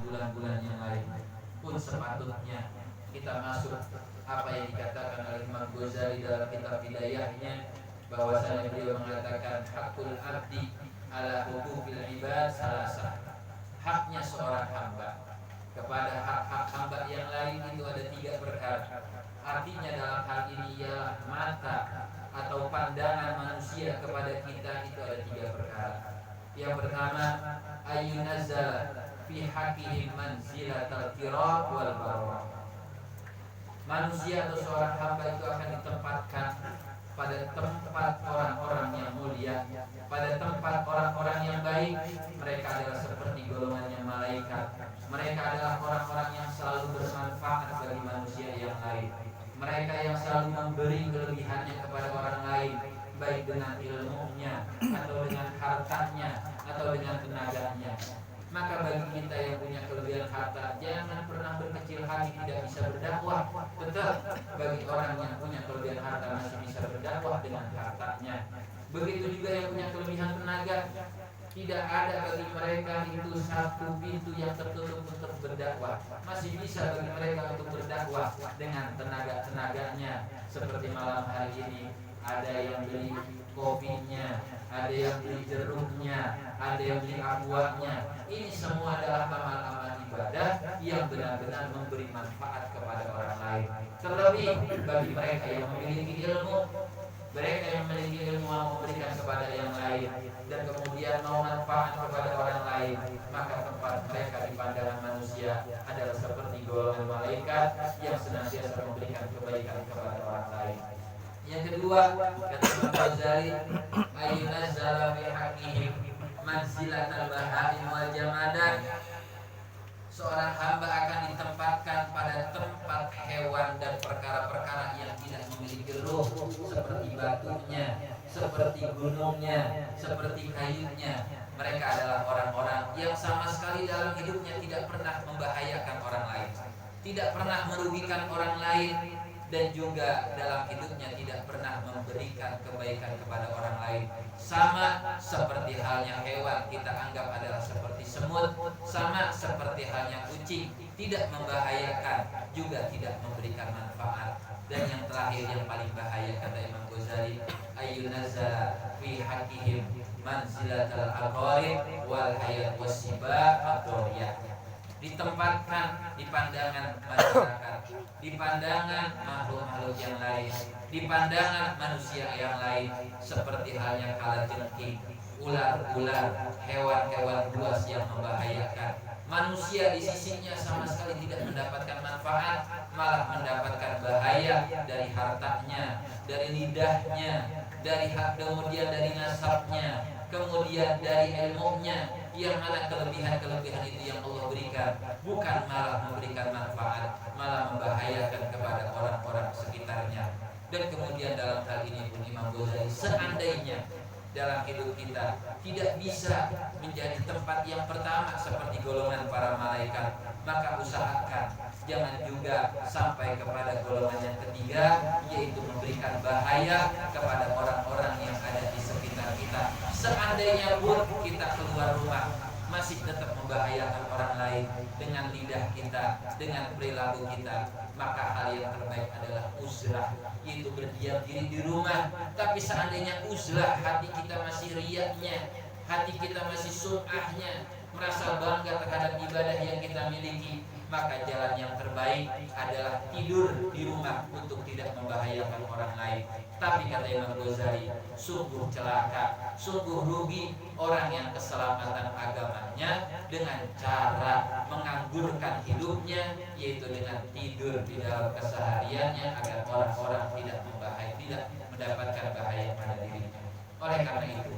bulan-bulan yang lain pun sepatutnya kita masuk apa yang dikatakan oleh Imam Ghazali dalam kitab Hidayahnya, bahwasanya beliau mengatakan hakul abdi ala hukukil ibad salasah. Haknya seorang hamba kepada hak-hak hamba yang lain itu ada 3 perkara. Artinya dalam hal ini ialah mata atau pandangan manusia kepada kita itu ada 3 perkara. Yang pertama, ayyunazzala fi haqqihim manzilatal kiram wal barra. Manusia atau seorang hamba itu akan ditempatkan pada tempat orang-orang yang mulia, pada tempat orang-orang yang baik. Mereka adalah seperti golongannya malaikat. Mereka adalah orang-orang yang selalu bermanfaat bagi manusia yang lain. Mereka yang selalu memberi kelebihannya kepada orang lain, baik dengan ilmunya, atau dengan hartanya, atau dengan tenaganya. Maka bagi kita yang punya kelebihan harta, jangan pernah berkecil hati tidak bisa berdakwah. Tetap bagi orang yang punya kelebihan harta masih bisa berdakwah dengan hartanya. Begitu juga yang punya kelebihan tenaga, tidak ada bagi mereka itu satu pintu yang tertutup untuk berdakwah. Masih bisa bagi mereka untuk berdakwah dengan tenaga-tenaganya. Seperti malam hari ini, ada yang beli kopinya, ada yang beli jeruknya, ada yang beli aquanya. Ini semua adalah amal-amal ibadah yang benar-benar memberi manfaat kepada orang lain. Terlebih bagi mereka yang memiliki ilmu, mereka yang memiliki ilmu mau memberikan kepada yang lain dan kemudian mau manfaat kepada orang lain, maka tempat mereka di pandangan manusia adalah seperti golongan malaikat yang senantiasa memberikan kebaikan kepada orang lain. Yang kedua, kata Imam Ghazali, ayyunazzala fi haqqihim manzilatal bahaim wal jamadat. Seorang hamba akan ditempatkan pada tempat hewan dan perkara-perkara yang tidak memiliki ruh, seperti batunya, seperti gunungnya, seperti kayunya. Mereka adalah orang-orang yang sama sekali dalam hidupnya tidak pernah membahayakan orang lain, tidak pernah merugikan orang lain, dan juga dalam hidupnya tidak pernah memberikan kebaikan kepada orang lain. Sama seperti halnya hewan kita anggap adalah seperti semut, sama seperti halnya kucing, tidak membahayakan juga tidak memberikan manfaat. Dan yang terakhir yang paling bahaya kata Imam Ghazali, ayyunazzala fi haqqihim manzilatal aqarib wal hayat wasiba ad-duriyah. Ditempatkan di pandangan masyarakat, di pandangan makhluk-makhluk yang lain, di pandangan manusia yang lain, seperti halnya kalajengking, ular-ular, hewan-hewan buas yang membahayakan. Manusia di sisinya sama sekali tidak mendapatkan manfaat, malah mendapatkan bahaya dari hartanya, dari lidahnya, kemudian dari nasabnya, kemudian dari ilmunya, yang mana kelebihan-kelebihan itu yang Allah berikan bukan malah memberikan manfaat, malah membahayakan kepada orang-orang sekitarnya. Dan kemudian dalam hal ini pun Imam Ghazali, seandainya dalam hidup kita tidak bisa menjadi tempat yang pertama seperti golongan para malaikat, maka usahakan jangan juga sampai kepada golongan yang ketiga, yaitu memberikan bahaya kepada orang-orang yang ada di sekitar kita. Seandainya pun kita keluar rumah masih tetap membahayakan orang lain dengan lidah kita, dengan perilaku kita, maka hal yang terbaik adalah uzlah, yaitu berdiam diri di rumah. Tapi seandainya uzlah, hati kita masih riyaknya, hati kita masih sum'ahnya, merasa bangga terhadap ibadah yang kita miliki, maka jalan yang terbaik adalah tidur di rumah untuk tidak membahayakan orang lain. Tapi kata Imam Ghazali, sungguh celaka, sungguh rugi orang yang keselamatan agamanya dengan cara menganggurkan hidupnya, yaitu dengan tidur di dalam kesehariannya agar orang-orang tidak mendapatkan bahaya pada dirinya. Oleh karena itu,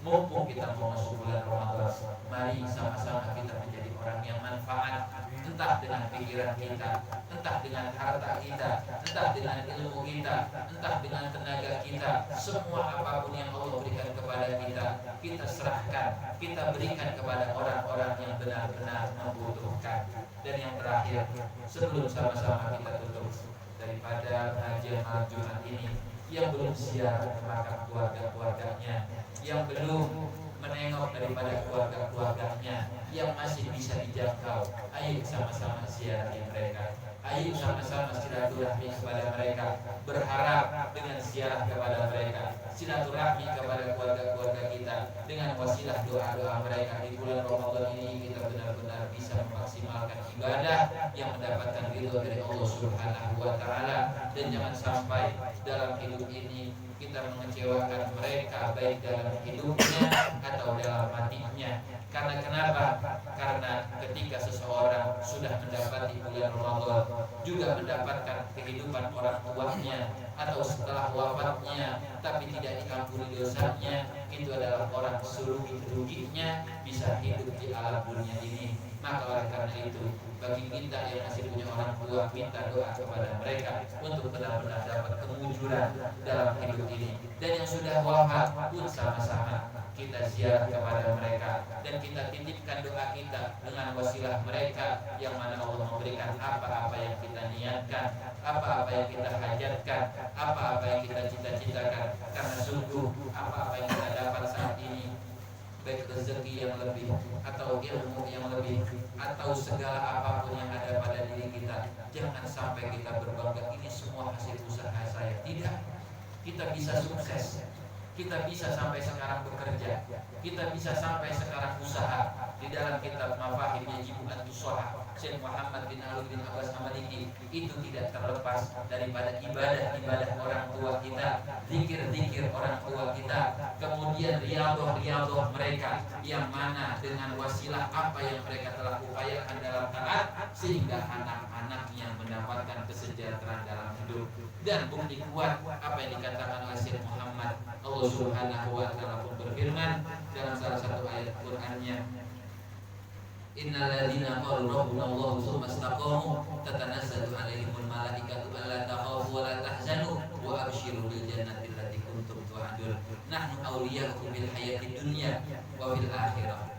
mumpung kita mau masuk bulan Ramadan, mari sama-sama kita menjadi orang yang manfaat, entah dengan pikiran kita, entah dengan harta kita, entah dengan ilmu kita, entah dengan tenaga kita. Semua apapun yang Allah berikan kepada kita, kita serahkan, kita berikan kepada orang-orang yang benar-benar membutuhkan. Dan yang terakhir, sebelum sama-sama kita tutup daripada pengajian malam Jumat ini, yang belum ziarah ke makam keluarga-keluarganya, yang belum menengok daripada keluarga-keluarganya yang masih bisa dijangkau. Ayo sama-sama ziarahi mereka. Ayo sama-sama silaturahmi kepada mereka. Berharap dengan ziarah kepada mereka, silaturahmi kepada keluarga-keluarga kita, dengan wasilah doa-doa mereka di bulan Ramadan ini kita benar-benar bisa memaksimalkan ibadah yang mendapatkan ridho dari Allah Subhanahu wa taala. Dan jangan sampai dalam hidup ini kita mengecewakan mereka, baik dalam hidupnya atau dalam matinya. Karena kenapa? Karena ketika seseorang sudah mendapati bulan Ramadan, juga mendapatkan kehidupan orang tuanya, atau setelah wafatnya tapi tidak diampuni dosanya, itu adalah orang serugi-ruginya bisa hidup di alam dunia ini. Maka oleh karena itu, bagi kita yang masih punya orang tua, minta doa kepada mereka untuk benar-benar dapat kemujuran dalam hidup ini. Dan yang sudah wafat pun sama-sama kita ziarah kepada mereka, dan kita titipkan doa kita dengan wasilah mereka, yang mana Allah memberikan apa-apa yang kita niatkan, apa-apa yang kita hajatkan, apa-apa yang kita cita-citakan. Karena sungguh apa-apa yang kita dapat saat ini, baik rezeki yang lebih atau ilmu yang lebih atau segala apapun yang ada pada diri kita, jangan sampai kita berbangga ini semua hasil usaha saya. Tidak, kita bisa sukses, kita bisa sampai sekarang bekerja, kita bisa sampai sekarang usaha. Di dalam kitab Mafahim Yajibu An-Tusoha Syekh Muhammad bin Ali bin Abbas Amaliki, itu tidak terlepas daripada ibadah-ibadah orang tua kita, zikir-zikir orang tua kita, kemudian riyadhah mereka, yang mana dengan wasilah apa yang mereka telah upayakan dalam taat, sehingga anak-anaknya mendapatkan kesejahteraan dalam hidup. Dan bukti kuat apa yang dikatakan oleh Syekh Muhammad, Allah Subhanahu wa taala pun berfirman dalam salah satu ayat Qur'annya, Innal ladzina qalu rabbuna Allahu tsumma istaqamu tatanazzalu 'alaihimul malaikatu alla takhafu wa la tahzanu wa abshiru bil jannati allati kuntum tu'adun nahnu awliya'ukum fil hayatid dunya wa fil akhirah.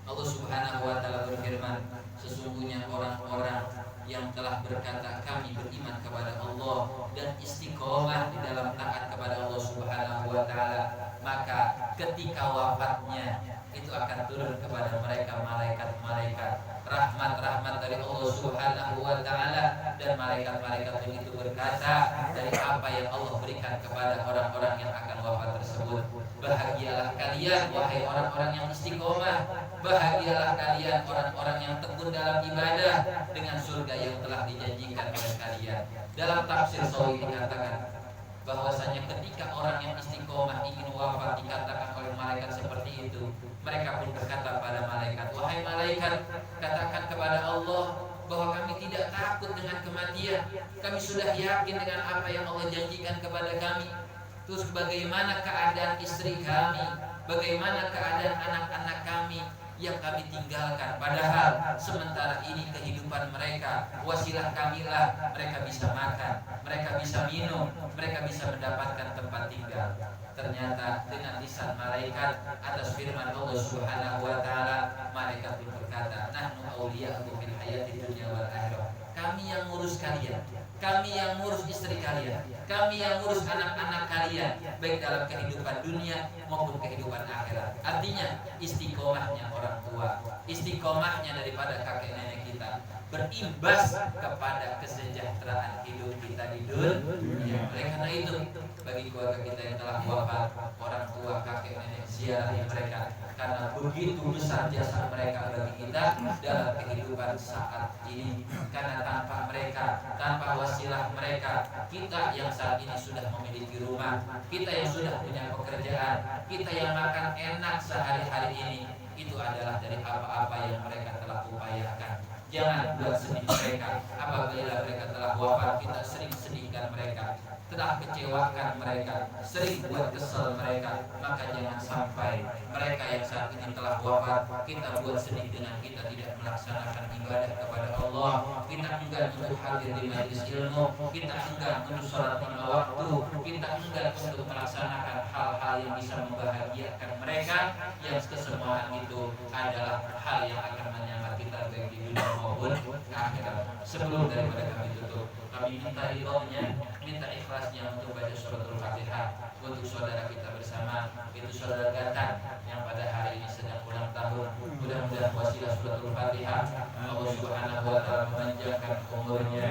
Allah Subhanahu wa taala berfirman, sesungguhnya orang-orang yang telah berkata kami beriman kepada Allah dan istiqomah di dalam taat kepada Allah Subhanahu wa taala, maka ketika wafatnya itu akan turun kepada mereka malaikat-malaikat, rahmat-rahmat dari Allah Subhanahu wa taala, dan malaikat-malaikat itu berkata dari apa yang Allah berikan kepada orang-orang yang akan wafat tersebut, bahagialah kalian wahai orang-orang yang istiqomah, bahagialah kalian orang-orang yang tekun dalam ibadah dengan surga yang telah dijanjikan oleh kalian. Dalam tafsir Sawi dikatakan bahwasanya ketika orang yang istiqomah ingin wafat, dikatakan oleh malaikat seperti itu, mereka pun berkata pada malaikat, wahai malaikat, katakan kepada Allah bahwa kami tidak takut dengan kematian, kami sudah yakin dengan apa yang Allah janjikan kepada kami. Terus bagaimana keadaan istri kami, bagaimana keadaan anak-anak kami yang kami tinggalkan, padahal sementara ini kehidupan mereka, wasilah kamilah mereka bisa makan, mereka bisa minum, mereka bisa mendapatkan tempat tinggal. Ternyata dengan lisan malaikat atas firman Allah Subhanahu wa taala, malaikat pun berkata, nahnu awliya'ukum fil hayatid dunya wal akhirah. Kami yang ngurus kalian, kami yang ngurus istri kalian, kami yang ngurus anak-anak kalian, baik dalam kehidupan dunia maupun kehidupan akhirat. Artinya istiqomahnya orang tua, istiqomahnya daripada kakek nenek kita berimbas kepada kesejahteraan hidup kita di dunia. Oleh karena itu, bagi keluarga kita yang telah wafat, orang tua, kakek nenek, ziarahi mereka, karena begitu besar jasa mereka bagi kita dalam kehidupan saat ini. Karena tanpa mereka, tanpa wasilah mereka, kita yang saat ini sudah memiliki rumah, kita yang sudah punya pekerjaan, kita yang makan enak sehari-hari ini, itu adalah dari apa-apa yang mereka telah upayakan. Jangan buat sedih mereka. Apabila mereka telah wafat, kita sering sedihkan mereka, telah kecewakan mereka, sering buat kesel mereka. Maka jangan sampai mereka yang saat ini telah wafat kita buat sedih dengan kita tidak melaksanakan ibadah kepada Allah, kita enggan untuk hadir di majelis ilmu, kita enggan untuk sholat lima waktu, kita enggan untuk melaksanakan hal-hal yang bisa membahagiakan mereka, yang kesemuanya itu adalah hal yang akan menyamar kita lancar baik di dunia maupun akhirat. Sebelum daripada kami tutup, kami minta ridhonya, minta ikhlasnya untuk baca suratul Fatihah untuk saudara kita bersama, itu saudara Gatan yang pada hari ini sedang ulang tahun. Mudah-mudahan wasilah suratul Fatihah Allah Subhanahu wa taala memanjangkan umurnya.